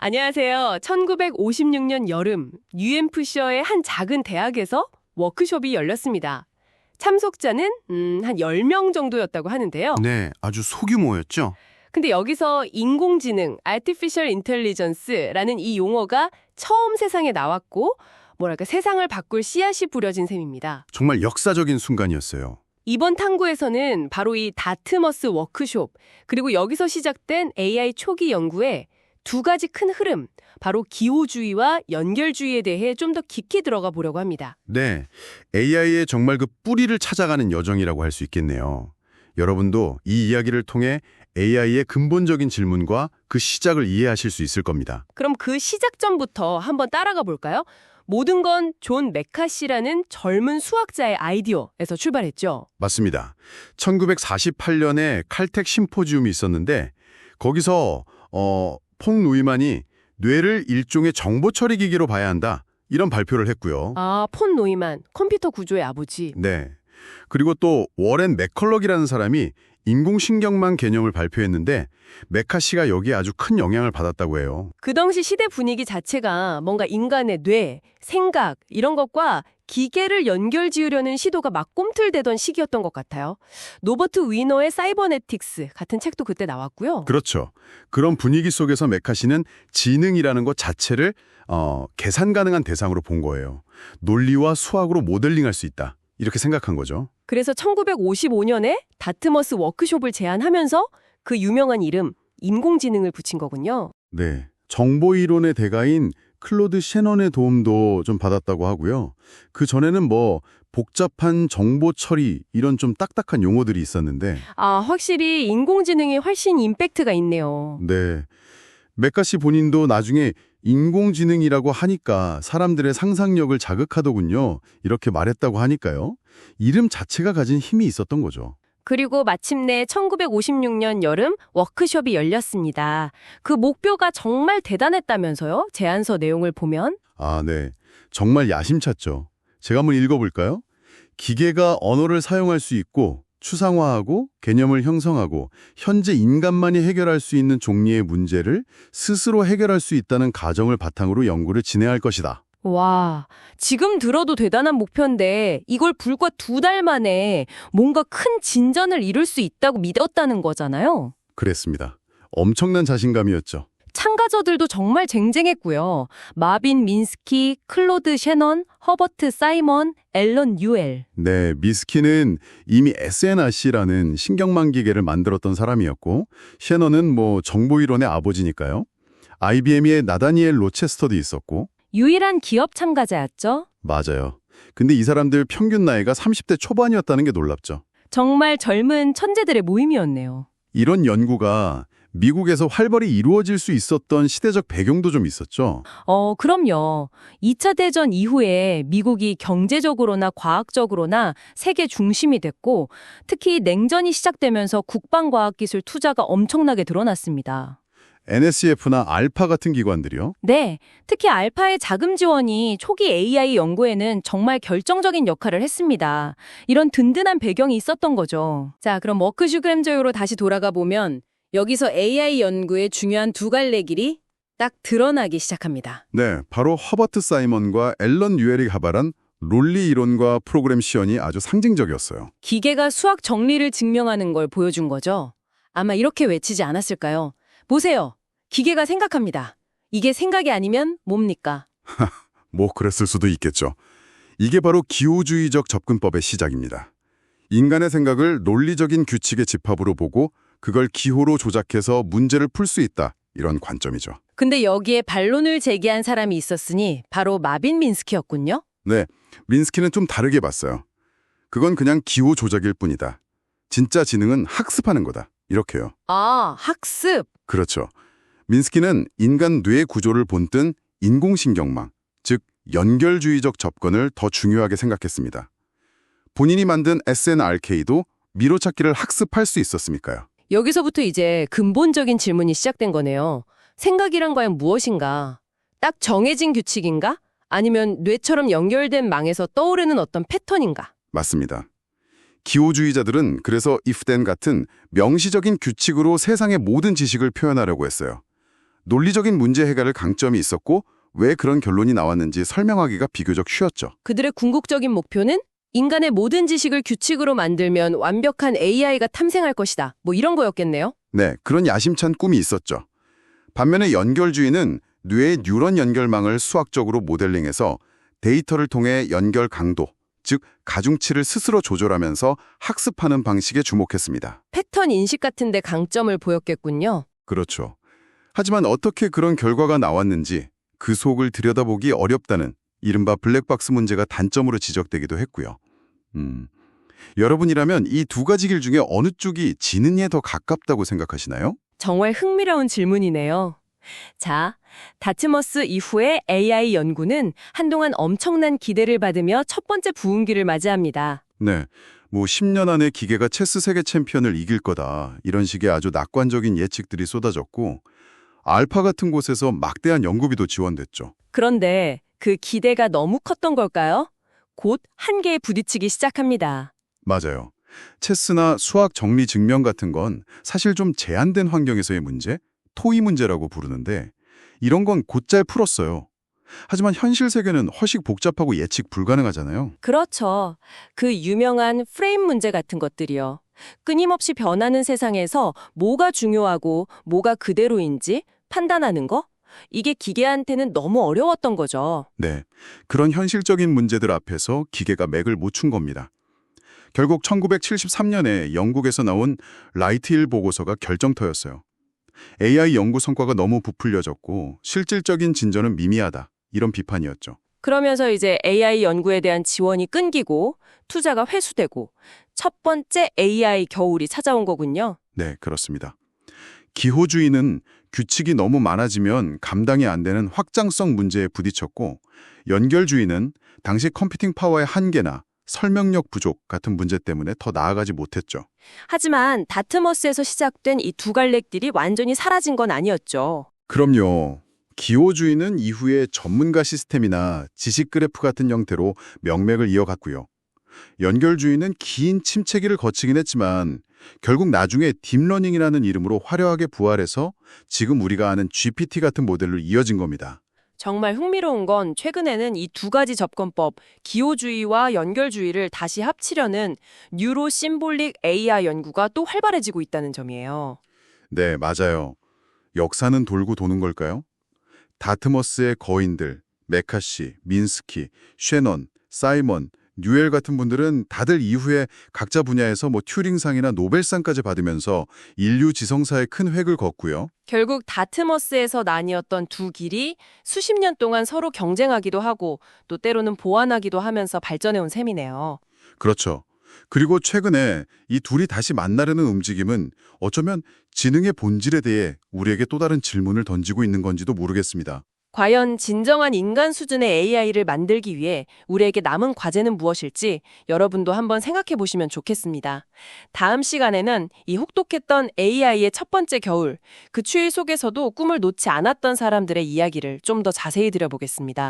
안녕하세요. 1956년 여름 뉴햄프셔의 한 작은 대학에서 워크숍이 열렸습니다. 참석자는 한 10명 정도였다고 하는데요. 네, 아주 소규모였죠. 근데 여기서 인공지능, Artificial Intelligence라는 이 용어가 처음 세상에 나왔고 세상을 바꿀 씨앗이 뿌려진 셈입니다. 정말 역사적인 순간이었어요. 이번 탐구에서는 바로 이 다트머스 워크숍, 그리고 여기서 시작된 AI 초기 연구에 두 가지 큰 흐름, 바로 기호주의와 연결주의에 대해 좀 더 깊이 들어가 보려고 합니다. 네, AI의 정말 그 뿌리를 찾아가는 여정이라고 할 수 있겠네요. 여러분도 이 이야기를 통해 AI의 근본적인 질문과 그 시작을 이해하실 수 있을 겁니다. 그럼 그 시작점부터 한번 따라가 볼까요? 모든 건 존 메카시라는 젊은 수학자의 아이디어에서 출발했죠. 맞습니다. 1948년에 칼텍 심포지움이 있었는데 거기서 퐁 노이만이 뇌를 일종의 정보 처리 기기로 봐야 한다, 이런 발표를 했고요. 폰 노이만, 컴퓨터 구조의 아버지. 네. 그리고 또 워렌 맥컬럭이라는 사람이 인공신경망 개념을 발표했는데 메카시가 여기에 아주 큰 영향을 받았다고 해요. 그 당시 시대 분위기 자체가 뭔가 인간의 뇌, 생각 이런 것과 기계를 연결지으려는 시도가 막 꿈틀대던 시기였던 것 같아요. 노버트 위너의 사이버네틱스 같은 책도 그때 나왔고요. 그렇죠. 그런 분위기 속에서 메카시는 지능이라는 것 자체를 계산 가능한 대상으로 본 거예요. 논리와 수학으로 모델링할 수 있다, 이렇게 생각한 거죠. 그래서 1955년에 다트머스 워크숍을 제안하면서 그 유명한 이름 인공지능을 붙인 거군요. 네. 정보이론의 대가인 클로드 셰넌의 도움도 좀 받았다고 하고요. 그 전에는 복잡한 정보 처리 이런 좀 딱딱한 용어들이 있었는데. 확실히 인공지능이 훨씬 임팩트가 있네요. 네. 메카시 본인도 나중에 인공지능이라고 하니까 사람들의 상상력을 자극하더군요, 이렇게 말했다고 하니까요. 이름 자체가 가진 힘이 있었던 거죠. 그리고 마침내 1956년 여름 워크숍이 열렸습니다. 그 목표가 정말 대단했다면서요? 제안서 내용을 보면. 네. 정말 야심찼죠. 제가 한번 읽어볼까요? 기계가 언어를 사용할 수 있고 추상화하고 개념을 형성하고 현재 인간만이 해결할 수 있는 종류의 문제를 스스로 해결할 수 있다는 가정을 바탕으로 연구를 진행할 것이다. 와, 지금 들어도 대단한 목표인데 이걸 불과 2달 만에 뭔가 큰 진전을 이룰 수 있다고 믿었다는 거잖아요. 그랬습니다. 엄청난 자신감이었죠. 참가자들도 정말 쟁쟁했고요. 마빈 민스키, 클로드 셰넌, 허버트 사이먼, 앨런 뉴엘. 네, 미스키는 이미 SNRC라는 신경망 기계를 만들었던 사람이었고, 셰넌은 정보이론의 아버지니까요. IBM의 나다니엘 로체스터도 있었고. 유일한 기업 참가자였죠. 맞아요. 근데 이 사람들 평균 나이가 30대 초반이었다는 게 놀랍죠. 정말 젊은 천재들의 모임이었네요. 이런 연구가 미국에서 활발히 이루어질 수 있었던 시대적 배경도 좀 있었죠. 그럼요. 2차 대전 이후에 미국이 경제적으로나 과학적으로나 세계 중심이 됐고, 특히 냉전이 시작되면서 국방과학기술 투자가 엄청나게 늘어났습니다. NSCF나 알파 같은 기관들이요? 네, 특히 알파의 자금 지원이 초기 AI 연구에는 정말 결정적인 역할을 했습니다. 이런 든든한 배경이 있었던 거죠. 자, 그럼 워크숍 그램저요로 다시 돌아가 보면 여기서 AI 연구의 중요한 두 갈래 길이 딱 드러나기 시작합니다. 네, 바로 허버트 사이먼과 앨런 뉴엘이 가발한 론리 이론과 프로그램 시연이 아주 상징적이었어요. 기계가 수학 정리를 증명하는 걸 보여준 거죠. 아마 이렇게 외치지 않았을까요? 보세요. 기계가 생각합니다. 이게 생각이 아니면 뭡니까? 그랬을 수도 있겠죠. 이게 바로 기호주의적 접근법의 시작입니다. 인간의 생각을 논리적인 규칙의 집합으로 보고 그걸 기호로 조작해서 문제를 풀 수 있다, 이런 관점이죠. 근데 여기에 반론을 제기한 사람이 있었으니 바로 마빈 민스키였군요. 네, 민스키는 좀 다르게 봤어요. 그건 그냥 기호 조작일 뿐이다. 진짜 지능은 학습하는 거다, 이렇게요. 학습. 그렇죠. 민스키는 인간 뇌 구조를 본뜬 인공신경망, 즉 연결주의적 접근을 더 중요하게 생각했습니다. 본인이 만든 SNRK도 미로찾기를 학습할 수 있었으니까요. 여기서부터 이제 근본적인 질문이 시작된 거네요. 생각이란 과연 무엇인가? 딱 정해진 규칙인가? 아니면 뇌처럼 연결된 망에서 떠오르는 어떤 패턴인가? 맞습니다. 기호주의자들은 그래서 if then 같은 명시적인 규칙으로 세상의 모든 지식을 표현하려고 했어요. 논리적인 문제 해결을 강점이 있었고 왜 그런 결론이 나왔는지 설명하기가 비교적 쉬웠죠. 그들의 궁극적인 목표는 인간의 모든 지식을 규칙으로 만들면 완벽한 AI가 탐생할 것이다. 뭐 이런 거였겠네요. 네, 그런 야심찬 꿈이 있었죠. 반면에 연결주의는 뇌의 뉴런 연결망을 수학적으로 모델링해서 데이터를 통해 연결 강도, 즉 가중치를 스스로 조절하면서 학습하는 방식에 주목했습니다. 패턴 인식 같은 데 강점을 보였겠군요. 그렇죠. 하지만 어떻게 그런 결과가 나왔는지 그 속을 들여다보기 어렵다는 이른바 블랙박스 문제가 단점으로 지적되기도 했고요. 여러분이라면 이 두 가지 길 중에 어느 쪽이 지능에 더 가깝다고 생각하시나요? 정말 흥미로운 질문이네요. 자, 다트머스 이후의 AI 연구는 한동안 엄청난 기대를 받으며 첫 번째 부흥기를 맞이합니다. 네, 10년 안에 기계가 체스 세계 챔피언을 이길 거다. 이런 식의 아주 낙관적인 예측들이 쏟아졌고 알파 같은 곳에서 막대한 연구비도 지원됐죠. 그런데 그 기대가 너무 컸던 걸까요? 곧 한계에 부딪히기 시작합니다. 맞아요. 체스나 수학 정리 증명 같은 건 사실 좀 제한된 환경에서의 문제, 토의 문제라고 부르는데 이런 건 곧잘 풀었어요. 하지만 현실 세계는 훨씬 복잡하고 예측 불가능하잖아요. 그렇죠. 그 유명한 프레임 문제 같은 것들이요. 끊임없이 변하는 세상에서 뭐가 중요하고 뭐가 그대로인지 판단하는 거? 이게 기계한테는 너무 어려웠던 거죠. 네, 그런 현실적인 문제들 앞에서 기계가 맥을 못 춘 겁니다. 결국 1973년에 영국에서 나온 라이트힐 보고서가 결정터였어요. AI 연구 성과가 너무 부풀려졌고 실질적인 진전은 미미하다. 이런 비판이었죠. 그러면서 이제 AI 연구에 대한 지원이 끊기고 투자가 회수되고 첫 번째 AI 겨울이 찾아온 거군요. 네, 그렇습니다. 기호주의는 규칙이 너무 많아지면 감당이 안 되는 확장성 문제에 부딪혔고 연결주의는 당시 컴퓨팅 파워의 한계나 설명력 부족 같은 문제 때문에 더 나아가지 못했죠. 하지만 다트머스에서 시작된 이 두 갈래길이 완전히 사라진 건 아니었죠. 그럼요. 기호주의는 이후에 전문가 시스템이나 지식 그래프 같은 형태로 명맥을 이어갔고요. 연결주의는 긴 침체기를 거치긴 했지만 결국 나중에 딥러닝이라는 이름으로 화려하게 부활해서 지금 우리가 아는 GPT 같은 모델로 이어진 겁니다. 정말 흥미로운 건 최근에는 이 두 가지 접근법, 기호주의와 연결주의를 다시 합치려는 뉴로 심볼릭 AI 연구가 또 활발해지고 있다는 점이에요. 네, 맞아요. 역사는 돌고 도는 걸까요? 다트머스의 거인들, 메카시, 민스키, 쉐넌, 사이먼, 뉴엘 같은 분들은 다들 이후에 각자 분야에서 튜링상이나 노벨상까지 받으면서 인류 지성사에 큰 획을 걷고요. 결국 다트머스에서 나뉘었던 두 길이 수십 년 동안 서로 경쟁하기도 하고 또 때로는 보완하기도 하면서 발전해온 셈이네요. 그렇죠. 그리고 최근에 이 둘이 다시 만나려는 움직임은 어쩌면 지능의 본질에 대해 우리에게 또 다른 질문을 던지고 있는 건지도 모르겠습니다. 과연 진정한 인간 수준의 AI를 만들기 위해 우리에게 남은 과제는 무엇일지 여러분도 한번 생각해 보시면 좋겠습니다. 다음 시간에는 이 혹독했던 AI의 첫 번째 겨울, 그 추위 속에서도 꿈을 놓지 않았던 사람들의 이야기를 좀 더 자세히 들여보겠습니다.